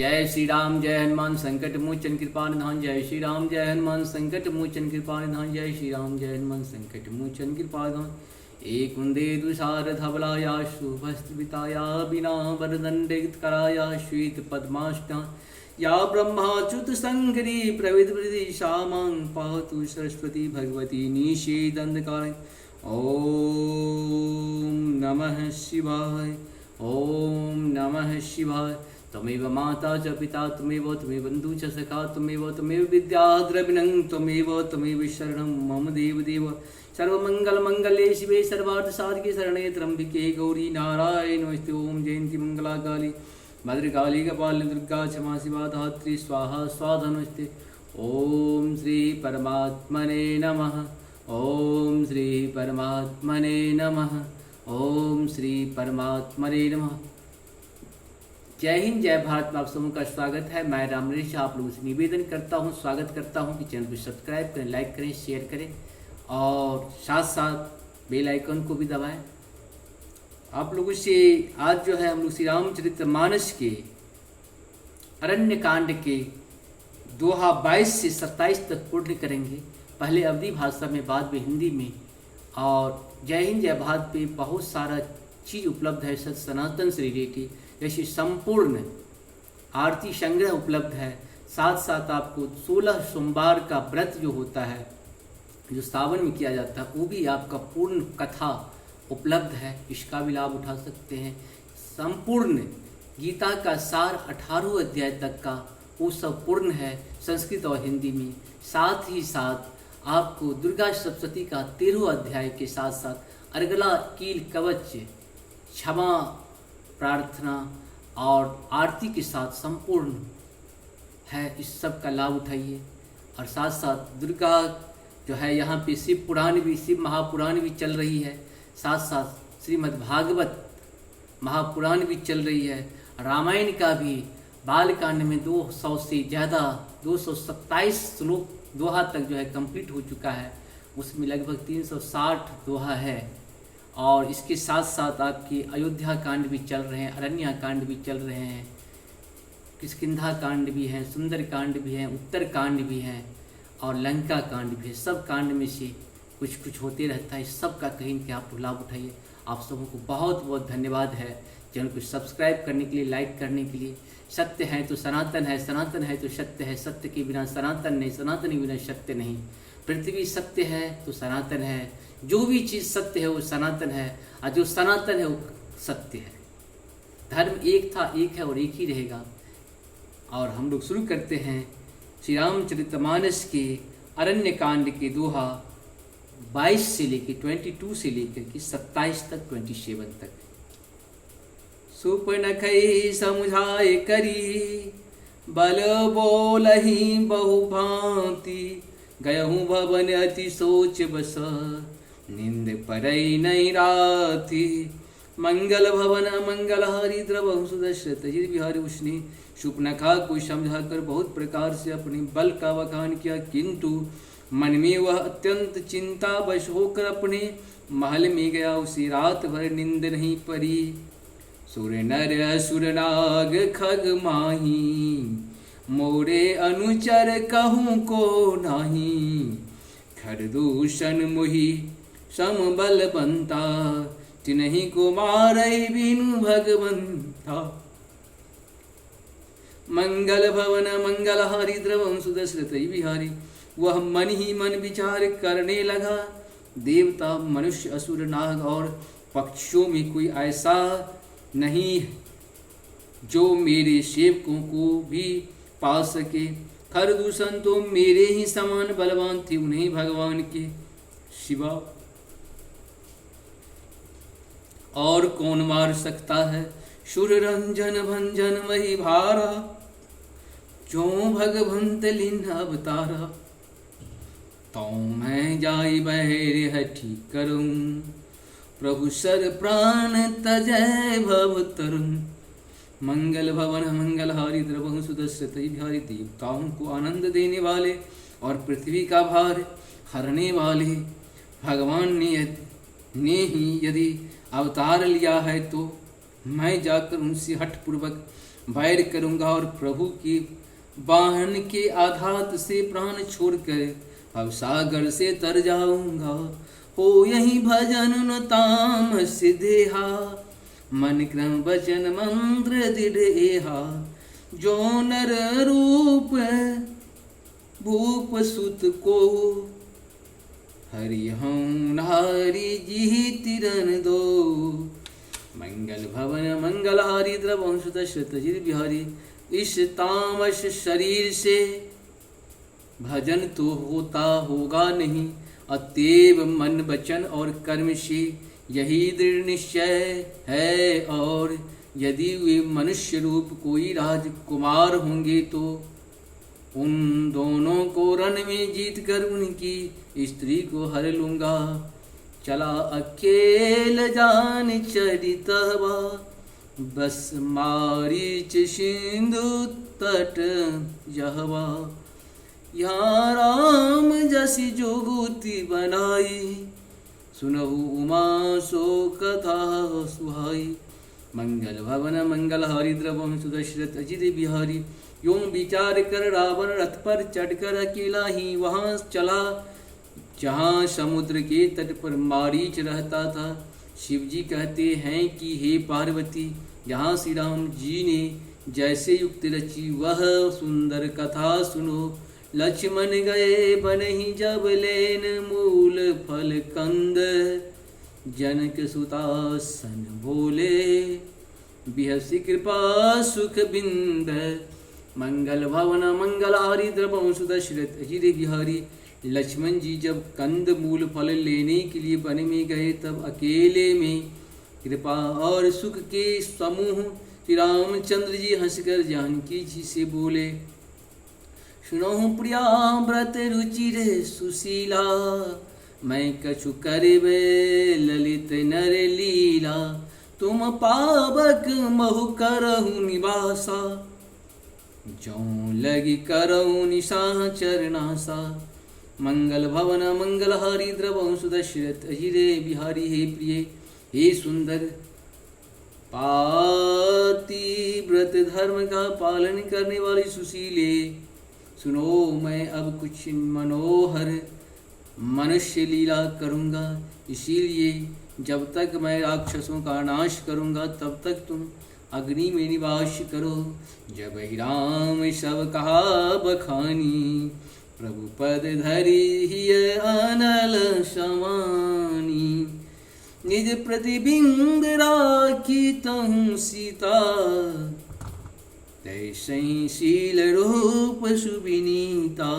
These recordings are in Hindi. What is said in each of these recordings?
जय श्री राम जय हनुमान संकट मोचन कृपा निधान। जय श्री राम जय हनुमान संकट मोचन कृपा निधान। जय श्री राम जय हनुमान संकट मोचन कृपा निधान। एक कुंदे दुसार धवलाया शुभस्विताया बिना वरदंडित कराया श्वेत पद्माष्टा या ब्रह्माच्युत संकरी प्रविद शामां पातु सरस्वती भगवती निषेदंधकार। ओम नमः शिवाय। ओम नमः शिवाय। त्वमेव माता च पिता त्वमेव बंधु च सखा त्वमेव विद्या द्रविणं त्वमेव शरणं मम देव। सर्वमंगलमंगले शिवे सर्वार्थ साधके शरणे त्र्यंबिके गौरी नारायण नमस्ते। ओम जयंती मंगला काली भद्रकाली कपालिनी दुर्गा क्षमा शिवा धात्री स्वाहा स्वाहा नमस्ते। ओम श्री परमात्मने नमः। ओम श्री परमात्मने नमः। ओम श्री परमात्मने नमः। जय हिंद जय भारत में आप सबों का स्वागत है। मैं राम नरेश आप लोगों से निवेदन करता हूं, स्वागत करता हूं कि चैनल को सब्सक्राइब करें, लाइक करें, शेयर करें और साथ साथ बेल आइकन को भी दबाएं। आप लोगों से आज जो है हम लोग श्री रामचरितमानस के अरण्य कांड के दोहा 22 से 27 तक पूर्ण करेंगे। पहले अवधी भाषा में, बाद में हिंदी में। और जय हिंद जय भारत पे बहुत सारा चीज़ उपलब्ध है सनातन से रिलेटेड, जैसे संपूर्ण आरती संग्रह उपलब्ध है। साथ साथ आपको 16 सोमवार का व्रत जो होता है, जो सावन में किया जाता है, वो भी आपका पूर्ण कथा उपलब्ध है, इसका भी लाभ उठा सकते हैं। संपूर्ण गीता का सार 18 अध्याय तक का वो सब पूर्ण है संस्कृत और हिंदी में। साथ ही साथ आपको दुर्गा सप्तशती का 13 अध्याय के साथ साथ अर्गला कील कवच, क्षमा प्रार्थना और आरती के साथ संपूर्ण है। इस सब का लाभ उठाइए। और साथ साथ दुर्गा जो है यहाँ पे शिव पुराण भी, शिव महापुराण भी चल रही है। साथ साथ श्रीमद् भागवत महापुराण भी चल रही है। रामायण का भी बालकांड में 200 से ज़्यादा 227 श्लोक दोहा तक जो है कंप्लीट हो चुका है। उसमें लगभग 360 दोहा है। और इसके साथ साथ आपकी अयोध्या कांड भी चल रहे हैं, अरण्या कांड भी चल रहे हैं, किष्किंधा कांड भी हैं, सुंदर कांड भी हैं, उत्तर कांड भी हैं और लंका कांड भी है। सब कांड में से कुछ कुछ होते रहता है। सब का कहीं के आप लाभ उठाइए। आप सबों को बहुत बहुत धन्यवाद है चैनल को सब्सक्राइब करने के लिए, लाइक करने के लिए। सत्य है तो सनातन है, सनातन है तो सत्य है, सत्य के बिना सनातन नहीं, सनातन के बिना सत्य नहीं। पृथ्वी सत्य है तो सनातन है, जो भी चीज़ सत्य है वो सनातन है, और जो सनातन है वो सत्य है। धर्म एक था, एक है और एक ही रहेगा। और हम लोग शुरू करते हैं श्री रामचरितमानस के अरण्य कांड के दोहा 22 से लेकर 22 से लेकर के 27 तक, 27 तक। सुपनखै समुझाए करी बल बोलहि बहुभांति, गयहूँ भवन अति सोच बस निंद परई नहीं राती। मंगल भवन मंगल हरि द्रवहु सुदशरथ जी बिहारी उसने सुपनखा को समझा कर बहुत प्रकार से अपने बल का बखान किया, किंतु मन में वह अत्यंत चिंता वश होकर अपने महल में गया। उसी रात भर नींद नहीं पड़ी। सुर नर असुर नाग खग माही, मोरे अनुचर कहूँ को नाही। खरदूषण मोहि समबल बनता, तिन्हीं को मारई बिनु भगवंता। मंगल भवन मंगल हारी द्रवम सुदशरथ बिहारी। वह मन ही मन विचार करने लगा, देवता मनुष्य असुर नाग और पक्षियों में कोई ऐसा नहीं जो मेरे सेवकों को भी पा सके। खरदूषण तो मेरे ही समान बलवान थे, उन्हें भगवान के सिवा और कौन मार सकता है। सुर रंजन भंजन वही भारा, जो भगवंत लिन अवतारा। तो मैं जाई बहरे हठी करूं, प्रभु सर प्राण तजय भव तरुण। मंगल भवन मंगल हारी द्रवहु सुदशरथ बिहारी। देवताओं को आनंद देने वाले और पृथ्वी का भार हरने वाले भगवान ने ही यदि अवतार लिया है तो मैं जाकर उनसे हठपूर्वक वैर करूँगा और प्रभु के वाहन के आघात से प्राण छोड़कर अब सागर से तर जाऊंगा। हो यही भजन न तामस देहा, मन क्रम वचन मंत्र दृढ़ एहा। जो नर रूप भूप सुत को, हरि हूँ नारी जी तिरन दो। मंगल भवन मंगलहारी द्रवंश दशरथ बिहारी। इस तामस शरीर से भजन तो होता होगा नहीं, अतएव मन वचन और कर्म से यही दृढ़ निश्चय है। और यदि वे मनुष्य रूप कोई राजकुमार होंगे तो उन दोनों को रण में जीत कर उनकी स्त्री को हर लूंगा। चला अकेल जान चरितवा, बस मारीच सिंधु तट जहवा। यहाँ राम जसी जोगुति बनाई, सुनहु उमा सो कथा सुहाई। मंगल भवन मंगल हरि द्रवंश दशरथ अजित बिहारी। यूं विचार कर रावण रथ पर चढ़कर अकेला ही वहां चला, जहाँ समुद्र के तट पर मारीच रहता था। शिव जी कहते हैं कि हे पार्वती, यहाँ श्री राम जी ने जैसे युक्ति रची वह सुंदर कथा सुनो। लक्ष्मण गए बनहि जब लेन मूल फल कंद, जनक सुतासन बोले बिहसी कृपा सुख बिंद। मंगल भवन मंगल हारी द्रवंश दशरथ अजित बिहारी। लक्ष्मण जी जब कंद मूल फल लेने के लिए वन में गए तब अकेले में कृपा और सुख के समूह श्री रामचंद्र जी हंसकर जानकी जी से बोले, सुनो प्रिया व्रत रुचिर सुशीला, मैं कछु करबे ललित नर लीला। तुम पावक महु करहु निवासा, जो लगी करहु निशा चरणासा। मंगल भवन मंगल हारी द्रवंश दशरथ अजिरे बिहारी। हे प्रिय हे सुंदर पाति व्रत धर्म का पालन करने वाली सुशीले, सुनो मैं अब कुछ मनोहर मनुष्य लीला करूँगा। इसीलिए जब तक मैं राक्षसों का नाश करूँगा तब तक तुम अग्नि में निवास करो। जब ही राम सब कहा बखानी, प्रभु पद धरी हिय अनल समानी। निज प्रतिबिंब राखी तहु सीता, तैसै शील रूप सुविनीता।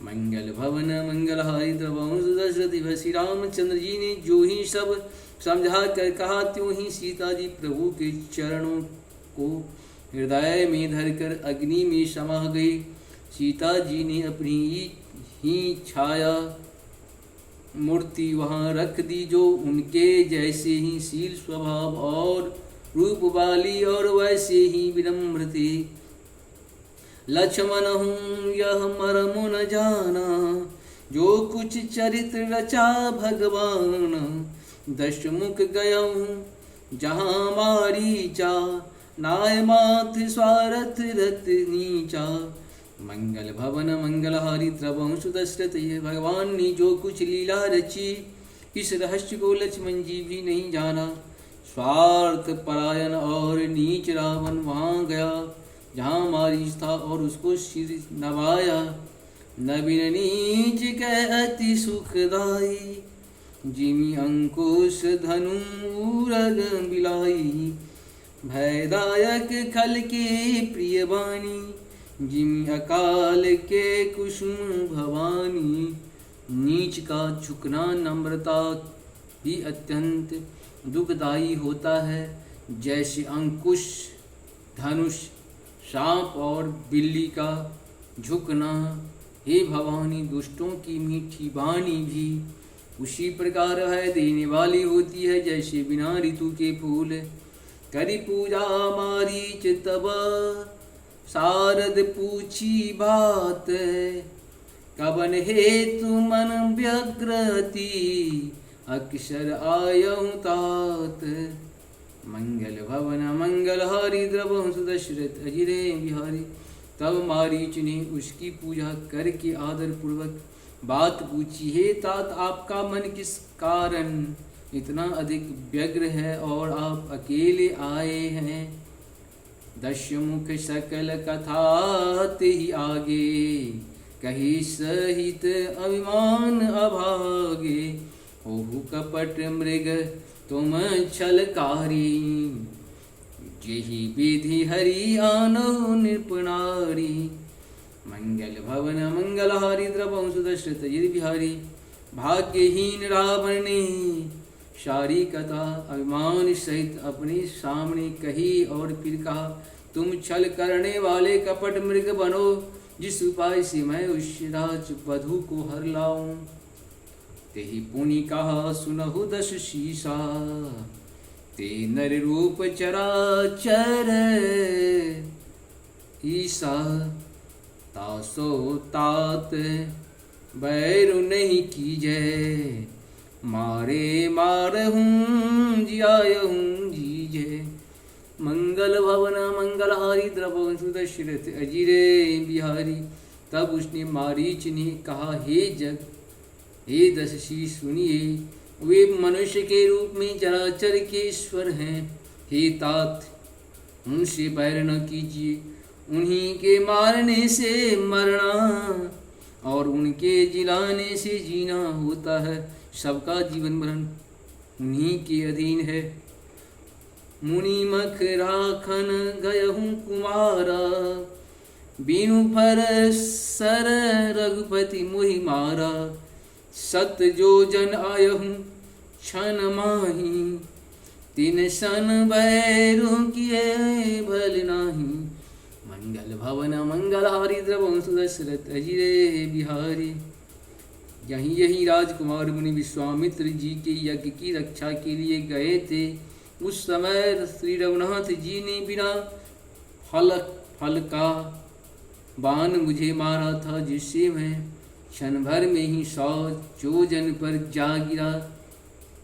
मंगल भवन मंगल हारी द्रवंश दशरथ। श्री रामचंद्र जी ने जो ही सब समझा कर कहा त्यों ही सीता जी प्रभु के चरणों को हृदय में धरकर अग्नि में समा गई। सीता जी ने अपनी ही छाया मूर्ति वहाँ रख दी, जो उनके जैसे ही शील स्वभाव और रूप वाली और वैसे ही विनम्र थे। लक्ष्मण हूँ यह मर्म न जाना, जो कुछ चरित्र रचा भगवान। दशमुख गयऊँ जहाँ मारीचा, नाय माथ स्वारथ रथ नीचा। मंगल भवन मंगल हारी द्रवंश दशरथ। यह भगवान ने जो कुछ लीला रची, इस रहस्य को लक्ष्मण जी भी नहीं जाना। स्वार्थ परायण और नीच रावण वहाँ गया जहाँ मारीच था और उसको सिर नवाया। नवीन नीच कह अति सुखदाई, जिमी अंकुश धनु रग बिलाई। भयदायक खल के प्रिय वाणी, जिमी अकाल के कुसुम भवानी। नीच का झुकना नम्रता भी अत्यंत दुखदायी होता है, जैसे अंकुश धनुष सांप और बिल्ली का झुकना। हे भवानी, दुष्टों की मीठी वाणी भी उसी प्रकार है देने वाली होती है जैसे बिना ऋतु के फूल। करी पूजा मारीच तब शारद पूछी बात, कवन हेतु मन व्यग्रति अक्षर आयऊ तात। मंगल भवन मंगल हारी द्रवहु सुदशरथ अजिरे बिहारी। तब मारीच ने उसकी पूजा करके आदर पूर्वक बात पूछी, हे तात आपका मन किस कारण इतना अधिक व्यग्र है और आप अकेले आए हैं। दशमुख सकल कथा ते ही आगे, कही सहित अभिमान अभागे। ओहु कपट मृग तुम छलकारी, जेहि विधि हरि आनहु निपुणारी। मंगल भवन मंगलहारी द्रवहु सुदशरथ अजिर बिहारी। भाग्यहीन रावण ने सारी कथा अभिमान सहित अपने सामने कही और फिर कहा, तुम छल करने वाले कपट मृग बनो, जिस उपाय से मैं उस राज वधु को हर लाऊं। तेहि पुनि कहा सुनहु दश शीसा, ते नर रूप चराचर ईसा। तासो तात बैरु नहीं कीजै, मारे मारहूँ जियायहूँ जीजै। मंगल भवन मंगलहारी द्रवहु सुदशरथ अजिरे बिहारी। तब उसने मारीच ने कहा, हे दशशी सुनिए, वे मनुष्य के रूप में चराचर के ईश्वर हैं। हे तात उनसे बैर न कीजिए, उन्हीं के मारने से मरना और उनके जिलाने से जीना होता है। सबका जीवन मरण उन्हीं के अधीन है। मुनि मख राखन गयहूँ कुमारा, बीनु पर सर रघुपति मुहि मारा। सत जो जन आयहूँ क्षण माही, तिन सन बैरू किए भल नाही। मंगल भवन मंगलहारी द्रवहु सुदशरथ अजिरे बिहारी। यहीं राजकुमार मुनि विश्वामित्र जी के यज्ञ की रक्षा के लिए गए थे। उस समय श्री रघुनाथ जी ने बिना फल का बाण मुझे मारा था, जिससे मैं क्षण भर में ही 100 योजन पर जा गिरा।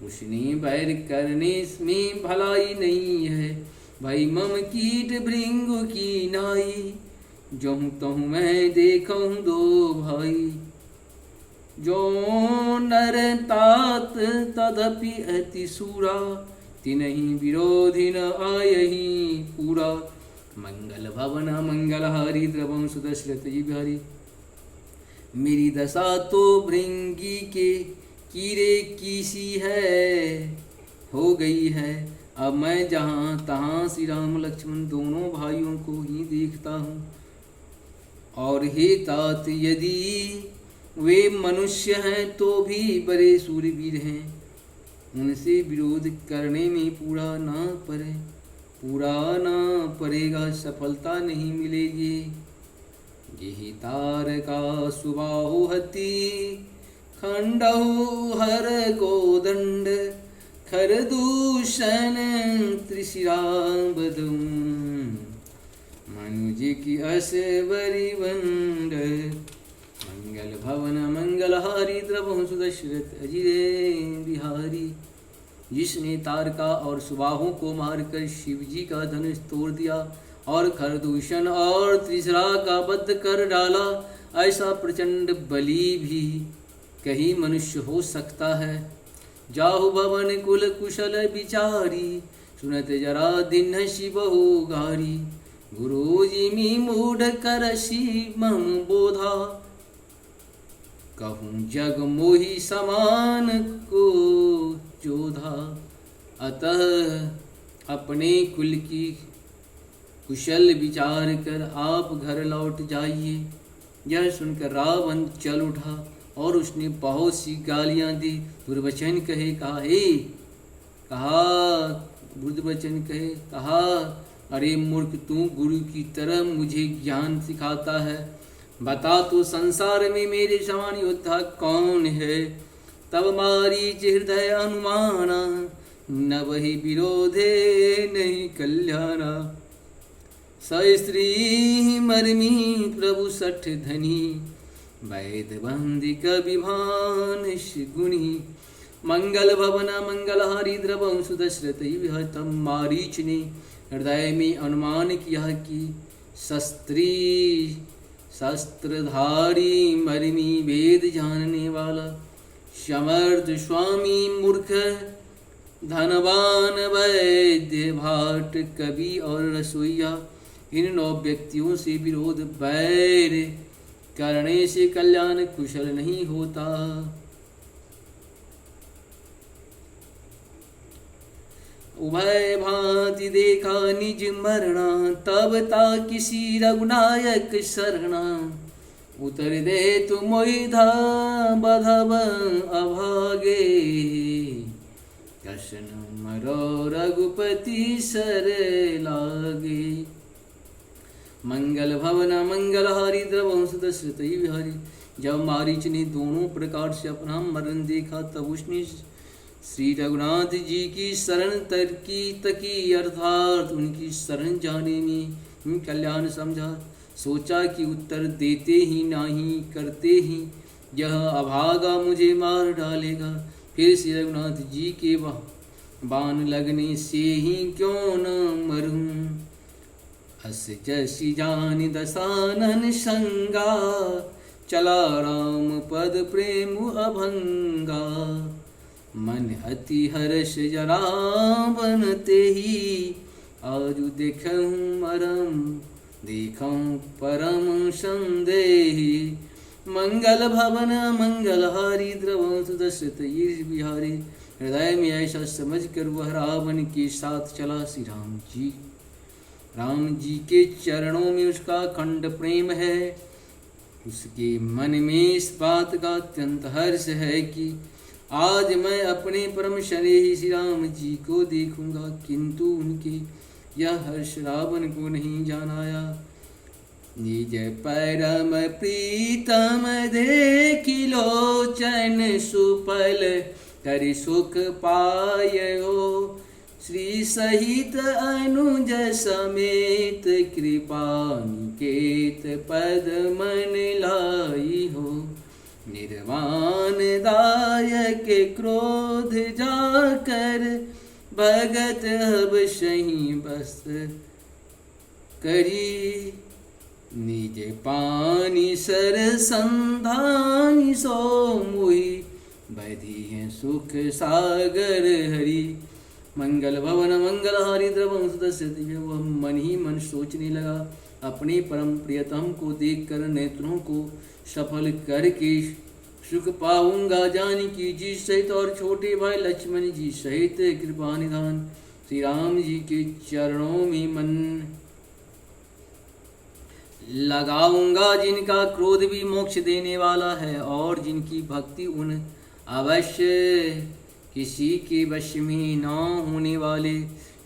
उसने बैर करने में भलाई नहीं है, भाई मम कीट भृंगु की नाई। जोहूँ तहूँ मैं देखूँ दो भाई, जो नर तात तदपि अति सूरा। तिनहि विरोधी न आयहि पूरा। मंगल भवन मंगलहारी द्रवहु सुदशरथ अजिर बिहारी। मेरी दशा तो भृंगी के कीड़े की सी है हो गई है। अब मैं जहाँ तहाँ श्री राम लक्ष्मण दोनों भाइयों को ही देखता हूँ। और हे तात, यदि वे मनुष्य हैं तो भी बड़े सूरवीर हैं, उनसे विरोध करने में पूरा ना पड़ेगा, सफलता नहीं मिलेगी। यही तारका सुबाहु हति, खंडहु हर गोदंड। खरदूषण त्रिशिरा बदम, मनुज की असबरी बंड। मंगल भवन मंगलहारी द्रवहु सुदशरथ अजिरे बिहारी। जिसने तारका और सुबाहु को मारकर शिवजी का धनुष तोड़ दिया और खरदूषण और त्रिशिरा का वध कर डाला, ऐसा प्रचंड बली भी कहीं मनुष्य हो सकता है। जाहु भवन कुल कुशल विचारी, सुनत जरा दिन शिवहु गारी। गुरुजी मी मूढ़ करसी मम बोधा, कहूँ जग मोहि समान को जोधा। अतः अपने कुल की कुशल विचार कर आप घर लौट जाइए। यह सुनकर रावण चल उठा और उसने बहुत सी गालियां दी, दुर्वचन कहे, कहा अरे मूर्ख, तू गुरु की तरह मुझे ज्ञान सिखाता है। बता तो संसार में मेरे समान योद्धा कौन है। तब मारीच हृदय अनुमाना, न वही विरोधे नहीं कल्याणा। स्त्री मर्मी प्रभु सठ धनी, वैद बंदी कविभान गुणी। मंगल भवन मंगलहारी द्रवं सुदशरथई विहतम। मारीच ने हृदय में अनुमान किया कि शस्त्रधारी मरमी वेद जानने वाला समर्थ स्वामी मूर्ख धनवान वैद्य भाट कवि और रसोईया इन 9 व्यक्तियों से विरोध बैर करने से कल्याण कुशल नहीं होता। उभय भांति देखा निज मरना तब ता किसी रघुनायक शरणा। उतर दे तुम मोहिधा बधव अभागे कृष्ण मरो रघुपति सर लागे। मंगल भवन मंगलहारी द्रवं सुदशरथई विहारी। जब मारीच ने दोनों प्रकार से अपना मरण देखा तब उसने श्री रघुनाथ जी की शरण तकी अर्थात उनकी शरण जाने में कल्याण समझा। सोचा कि उत्तर देते ही नहीं करते ही यह अभागा मुझे मार डालेगा। फिर श्री रघुनाथ जी के बाण लगने से ही क्यों न मरूं। अस जसी जानि दसानन संगा चला राम पद प्रेम अभंगा। मन अति हर्ष जरा बनते ही आजु देखूं मरम देखूं परम संदेही। मंगल भवन मंगलहारी द्रवं सुदशरथई विहारी। हृदय में ऐसा समझ कर वह रावण के साथ चला। श्री राम जी के चरणों में उसका अखंड प्रेम है। उसके मन में इस बात का अत्यंत हर्ष है कि आज मैं अपने परम स्नेही श्री राम जी को देखूंगा। किंतु उनके यह हर्ष रावण को नहीं जानाया। निज परम प्रीतम देखि लोचन सुपल कर सुख पायो। श्री सहित अनुज समेत कृपा निकेत पद मन लाई हो। निर्वाण दायक क्रोध जाकर भगत हब सही बस करी। निज पानी सर संधानी सो मुहि बधी है सुख सागर हरि। मंगल भवन मंगलहारी द्रवं सुदशरथई। वह मन ही मन सोचने लगा अपने परम प्रियतम को देखकर नेत्रों को सफल करके सुख पाऊंगा। जानकी जी सहित और छोटे भाई लक्ष्मण जी सहित कृपा निधान श्री राम जी के चरणों में मन लगाऊंगा। जिनका क्रोध भी मोक्ष देने वाला है और जिनकी भक्ति उन अवश्य किसी के वश में न होने वाले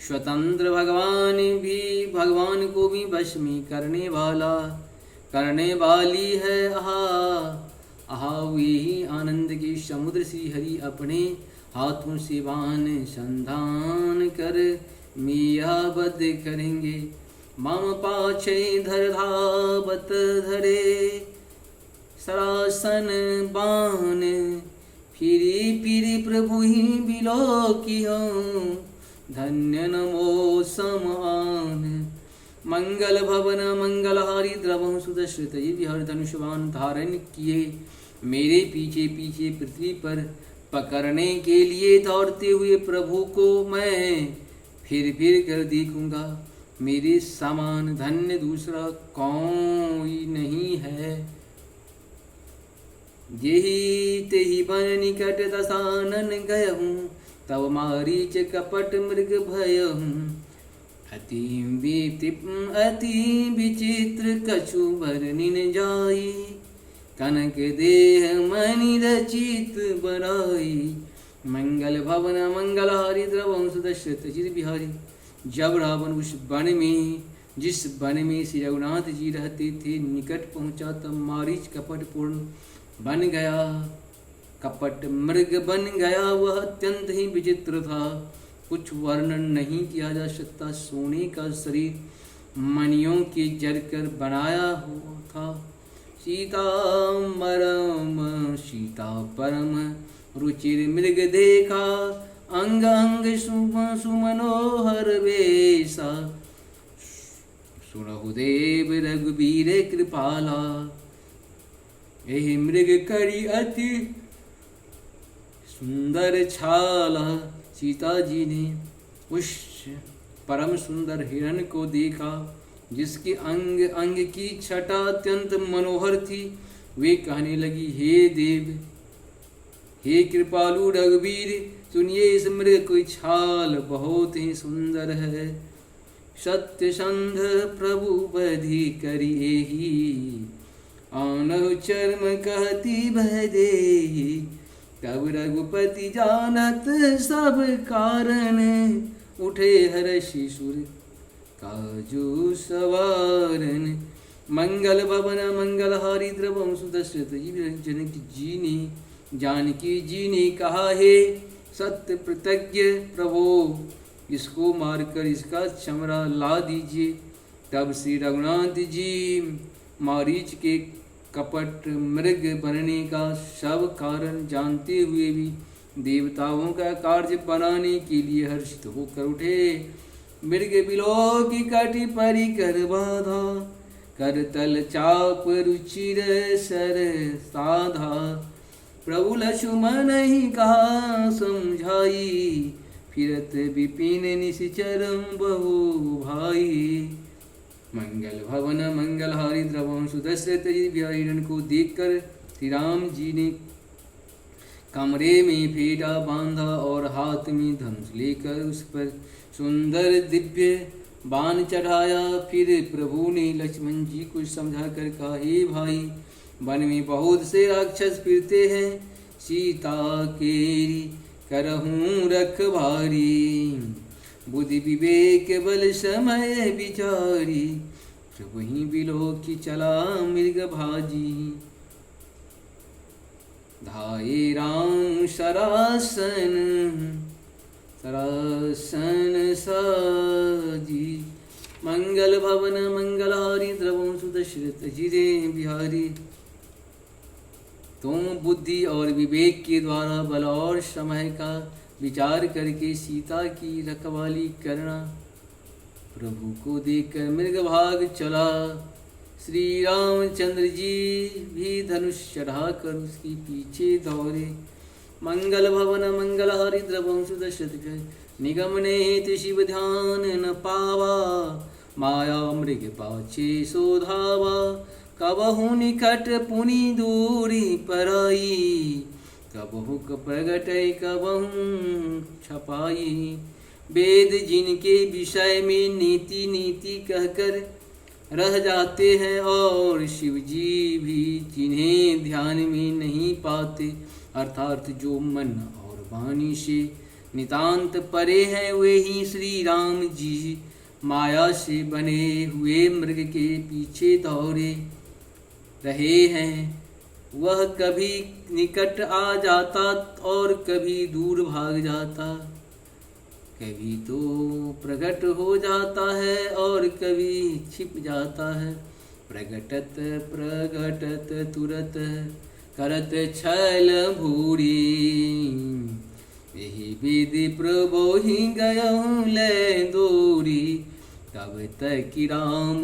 स्वतंत्र भगवान को भी वश में करने वाली है। आहा वे ही आनंद के समुद्र श्री हरि अपने हाथों से बाण संधान कर मियाबद्ध करेंगे। मम पाछे धर धावत धरे सरासन बाण। फिरी प्रभु ही बिलो की धन्य नमो समान। मंगल भवन मंगलहारी द्रवं सुदशरथई विहार। धनुष्यबाण धारण किए मेरे पीछे पीछे पृथ्वी पर पकड़ने के लिए दौड़ते हुए प्रभु को मैं फिर कर देखूंगा। मेरे समान धन्य दूसरा कोई नहीं है। यही तेहि बन निकट दसानन गयहूँ तब मारीच कपट मृग भयहूँ। अति विचित्र कछु वर्णिन जाई कनक देह मणि रचित बराई। मंगल भवन मंगलहारी द्रवं सुदशरथई विहारी। जब रावण उस वन में जिस वन में श्री रघुनाथ जी रहते थे निकट पहुंचा तब मारीच कपट पूर्ण बन गया, कपट मृग बन गया। वह अत्यंत ही विचित्र था, कुछ वर्णन नहीं किया जा सकता। सोने का शरीर मणियों के जरकर बनाया हुआ था। सीता परम रुचिर मृग देखा अंग अंग सुमनोहर वेशा। सुनहु देव रघुबीर कृपाला, यही मृग करी अति सुंदर छाला। सीता जी ने उस परम सुंदर हिरण को देखा जिसके अंग अंग की छटा अत्यंत मनोहर थी। वे कहने लगी, हे देव, हे कृपालु रघुवीर, सुनिए इस मृग की छाल बहुत ही सुंदर है। सत्य संध प्रभु बधि करिएहि, आनहु चर्म कहती भय देहि। तब रघुपति जानत सब कारण, उठे हर्षि सुर काजू सवारन। मंगल भवन मंगलहारी द्रवम सुदशरथ जनक जी ने जानकी जी ने कहा, हे सत्य प्रतिज्ञ प्रभो, इसको मारकर इसका चमड़ा ला दीजिए। तब श्री रघुनाथ जी मारीच के कपट मृग बनने का सब कारण जानते हुए भी देवताओं का कार्य बनाने के लिए हर्षित होकर उठे। मृग बिलो की कटी परी कर बाधा, कर तल चाप रुचिर सर साधा। प्रभु लक्ष्मण ही कहा समझाई, फिरत विपिन निश्चरम बहु भाई। मंगल भवन मंगलहारी द्रवम सुदशरथ जी हिरण को देखकर श्री राम जी ने कमरे में फेटा बांधा और हाथ में धनुष लेकर उस पर सुंदर दिव्य बाण चढ़ाया। फिर प्रभु ने लक्ष्मण जी को समझा कर कहा, हे भाई, वन में बहुत से राक्षस फिरते हैं, सीता केरी करहूं रखवारी। बुद्धि विवेक बल समय विचारी, प्रभु ही बिलो की चला मृग भाजी। धाये राम सरासन सरासन साजी। मंगल भवन मंगलहारी द्रवम सुदशरथ जिरे बिहारी। तुम बुद्धि और विवेक के द्वारा बल और समय का विचार करके सीता की रखवाली करना। प्रभु को देखकर मृग भाग चला। श्री रामचंद्र जी भी धनुष चढ़ाकर उसके पीछे दौड़े। मंगल भवन मंगलहारी द्रवम सुदशरथ निगमने शिव ध्यान न पावा। माया मृग पाछे सोधावा, कबहु निकट पुनि दूरी पराई। कबहु प्रगट कबहु छपाई। वेद जिनके विषय में नीति नीति कहकर रह जाते हैं, और शिव जी भी जिन्हें ध्यान में नहीं पाते, अर्थात जो मन और वाणी से नितांत परे हैं, वे ही श्री राम जी माया से बने हुए मृग के पीछे दौड़े रहे हैं। वह कभी निकट आ जाता और कभी दूर भाग जाता, कभी तो प्रकट हो जाता है और कभी छिप जाता है। प्रगटत प्रगटत तुरत करत छल भूरी। यही विधि प्रभो ही गयहूँ ले दूरी। तब तक राम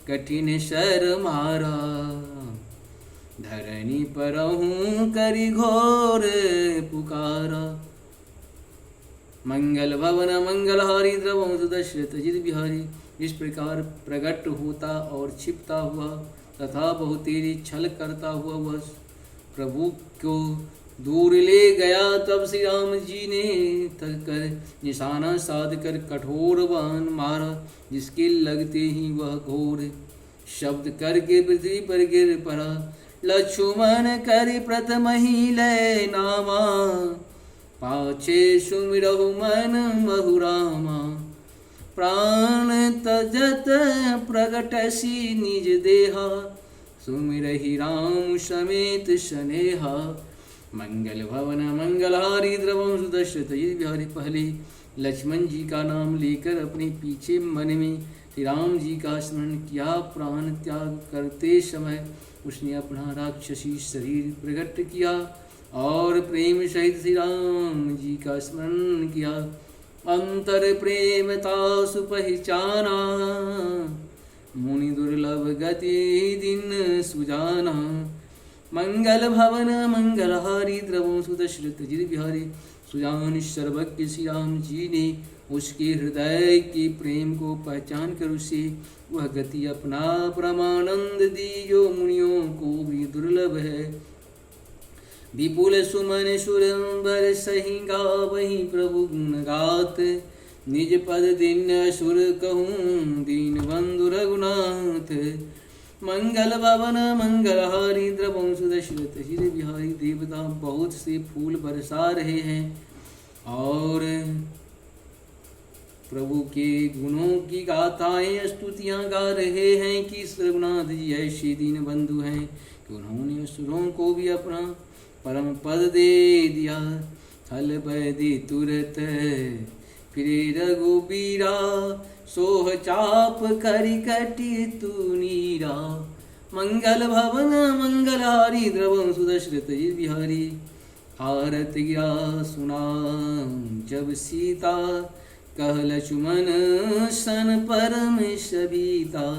कठिन शर मारा। धरणी परहूँ करी घोर पुकारा। मंगल भवन मंगलहारी द्रवम सुदशरथ जित बिहारी। इस प्रकार प्रकट होता और छिपता हुआ तथा बहुत तेरी छल करता हुआ वह प्रभु को दूर ले गया। तब श्री राम जी ने थक कर निशाना साध कर कठोर बाण मारा, जिसके लगते ही वह घोर शब्द करके पृथ्वी पर गिर पड़ा। लक्ष्मण कर प्रथम ही ले नामा। पाछे सुमिरहु मन बहुरामा। प्राण तजत प्रगटसी निज देहा। सुमिरहि राम समेत स्नेहा। मंगल भवन मंगलहारी द्रवम सुदशरथ बिहारी। पहले लक्ष्मण जी का नाम लेकर अपने पीछे मन में श्री राम जी का स्मरण किया। प्राण त्याग करते समय उसने अपना राक्षसी शरीर प्रकट किया और प्रेम सहित श्री राम जी का स्मरण किया। अंतर प्रेम तासु पहचाना, मुनि दुर्लभ गति दिन सुजाना। मंगल भवन मंगलहारी द्रवों सुत श्रुत जिर बिहारी, सुजान सर्वज्ञ श्री राम जी ने उसके हृदय के प्रेम को पहचान कर उसे वह गति अपना परमानंद दी जो मुनियों को भी दुर्लभ है। विपुल सुमन सुरंबर सही गावहि प्रभु गुण गात, निज पद दिन असुर कहूँ दीन बंधु रघुनाथ। मंगल भवन मंगलहारी द्रवं सुदशरथ हिर बिहारी, देवता बहुत से फूल बरसा रहे हैं और प्रभु के गुणों की गाथाएं स्तुतियां गा रहे हैं कि रघुनाथ जी ऐसे दीन बंधु हैं कि उन्होंने असुरों को भी अपना परम पद दे दिया। थल बैदि तुरत फिरे रघुबीरा, सोह चाप करि कटि तू नीरा। मंगल भवन मंगलहारी द्रवं सुदशरथ जिर बिहारी, आरत गिरा सुना जब सीता, कह लक्ष्मण सन परम सविता।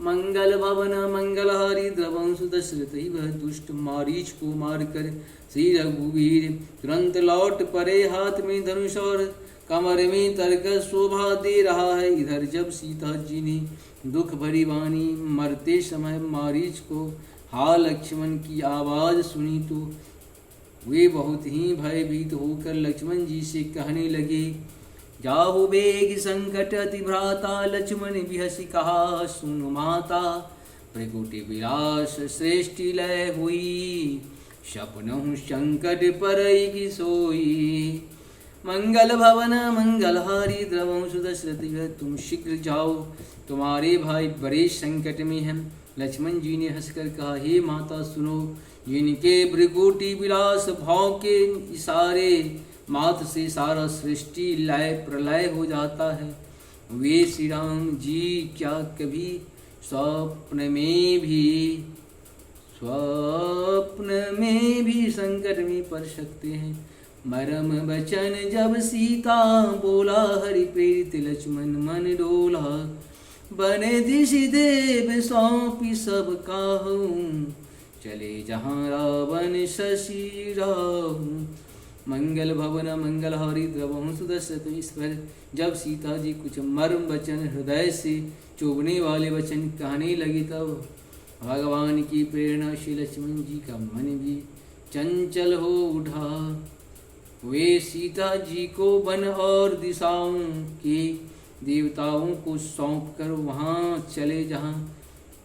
मंगल भवन मंगलहारी द्रवं सुदशरथ, वह दुष्ट मारीच को मारकर श्री रघुवीर तुरंत लौट पड़े। हाथ में धनुष और कमर में तरकस शोभा दे रहा है। इधर जब सीता जी ने दुख भरी वाणी मरते समय मारीच को हा लक्ष्मण की आवाज सुनी तो वे बहुत ही भयभीत होकर लक्ष्मण जी से कहने लगे, जाहु बेग संकट अति भ्राता। लक्ष्मण बिहसी कहा सुन माता, प्रकुटि विलास श्रेष्ठि लय हुई, सपनहु संकट परई की सोई। मंगल भवन मंगलहारी द्रवं सुदशरथ, तुम शीघ्र जाओ, तुम्हारे भाई बड़े संकट में हैं। लक्ष्मण जी ने हंसकर कहा, हे माता सुनो, जिनके भृकुटि विलास भाव के इशारे मात्र से सारा सृष्टि लय प्रलय हो जाता है, वे श्री राम जी क्या कभी स्वप्न में भी संकट में पड़ सकते हैं। मरम बचन जब सीता बोला, हरि प्रेरित लक्ष्मण मन डोला। बने दिश देव सौंपी सब काहूँ, चले जहाँ रावण शशि राहु। मंगल भवन मंगलहारी द्रवं सुदशरथ, इस पर जब सीता जी कुछ मर्म वचन हृदय से चुभने वाले वचन कहने लगी, तब भगवान की प्रेरणा से लक्ष्मण जी का मन भी चंचल हो उठा। वे सीता जी को वन और दिशाओं के देवताओं को सौंप कर वहाँ चले जहाँ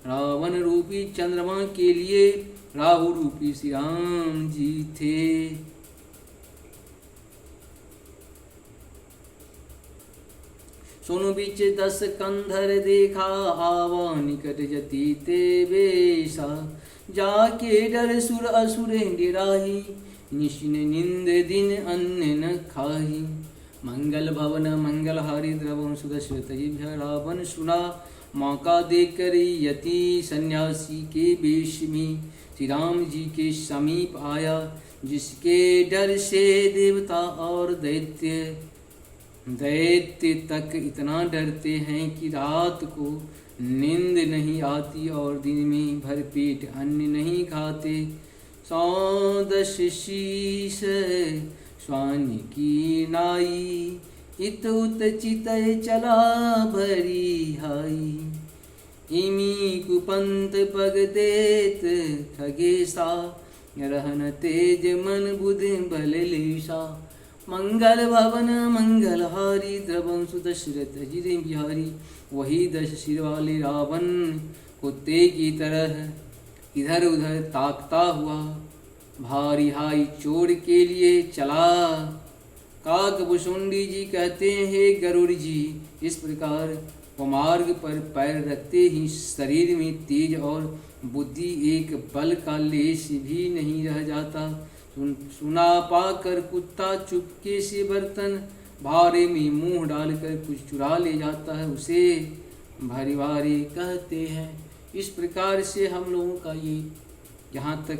रावण रूपी चंद्रमा के लिए राहु रूपी श्री राम जी थे। सोनु बीच 10 कंधर देखा, आवा निकट जति ते बेसा। जाके डर सुर असुर डिराही, निशिन निंद दिन अन्न न खाही। मंगल भवन मंगलहारी द्रवं सुदशरथ, रावण सुना मौका देकर यति सन्यासी के वेश में श्री राम जी के समीप आया, जिसके डर से देवता और दैत्य तक इतना डरते हैं कि रात को नींद नहीं आती और दिन में भरपेट अन्न नहीं खाते। 110 शीश स्वामी की नाई, इत उत चितय चला भरी हाई। इमी कुपंत पग देत खगेसा, रहन तेज मन बुद्धि बल लीसा। मंगल भवन मंगलहारी द्रवं सुदशरथ जिर बिहारी, वही 10 सिर वाले रावण कुत्ते की तरह इधर उधर ताकता हुआ भारी हाई चोर के लिए चला। काकभुषुंडी जी कहते हैं, हे गरुड़ जी, इस प्रकार कुमार्ग पर पैर रखते ही शरीर में तेज और बुद्धि एक बल का लेश भी नहीं रह जाता। सुना पाकर कुत्ता चुपके से बर्तन भारे में मुंह डालकर कुछ चुरा ले जाता है, उसे भरिवारी कहते हैं। इस प्रकार से हम लोगों का ये यहाँ तक